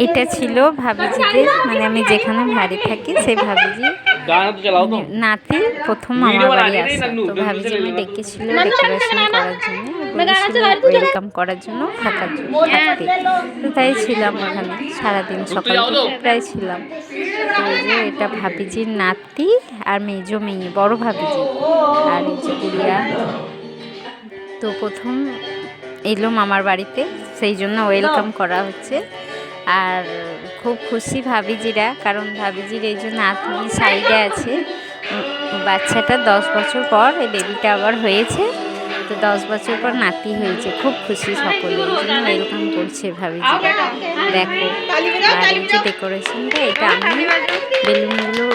এটা ছিল ভাবিজিদের, মানে আমি যেখানে ভাড়ি থাকি সেই ভাবিজি নাতি প্রথম আমার বাড়ি আসা। তো ভাবিজি আমি ডেকেছিল ডেকোরেশন করার জন্য, বলেছিল ওয়েলকাম করার জন্য, থাকার জন্য থাকতে। তো তাই ছিলাম ওখানে সারাদিন, সকাল থেকে প্রায় ছিলাম। তো এই যে এটা ভাবিজির নাতি আর মেজো মেয়ে, বড় ভাবিজি আর এই যে গুড়িয়া। তো প্রথম এলো মামার বাড়িতে, সেই জন্য ওয়েলকাম করা হচ্ছে। আর খুব খুশি ভাবিজিরা, কারণ ভাবিজির এই যে নাতি সাইডে আছে, বাচ্চাটা 10 বছর পর এই বেবিটা আবার হয়েছে। তো 10 বছর পর নাতি হয়েছে, খুব খুশি সকলে, এই জন্য ওয়েলকাম করছে ভাবিজিরা। দেখো, আর এই যে ডেকোরেশনটা, এটা আমি বেলুনগুলো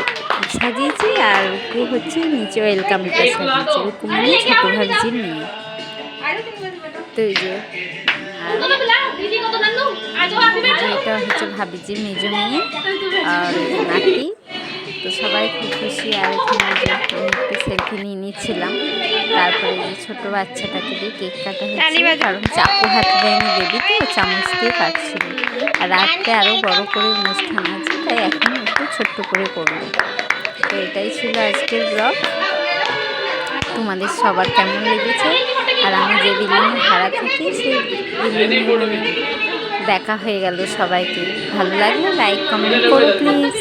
সাজিয়েছি, আর রুকু হচ্ছে নিচে ওয়েলকামটা সাজিয়েছে। রুকু মানে ছোটো ভাবিজির মেয়ে। তো এই যে এটা হচ্ছে ভাবিজির মেজো মেয়ে আর নাতি। তো সবাই খুব খুশি। আর এখানে যে আমি একটু সেলফি নিয়ে নিচ্ছিলাম। তারপরে এই ছোটো বাচ্চাটাকে দিয়ে কেক কাটা হচ্ছে, কারণ চাকু হাতে দেয়নি বেবি, তো চামচ দিয়ে কাটছিল। আর রাতটা আরও বড় করে অনুষ্ঠান আছে, তাই এখন একটু ছোট্ট করে করবো। তো এটাই ছিল আজকের ব্লগ। তোমাদের সবার কেমন লেগেছে? আর আমি যে বিল্ডিংয়ে ভাড়া থাকি সেই বিল্ডিংয়ে দেখা হয়ে গেল সবাইকে। ভালো লাগলে লাইক কমেন্ট করো প্লিজ।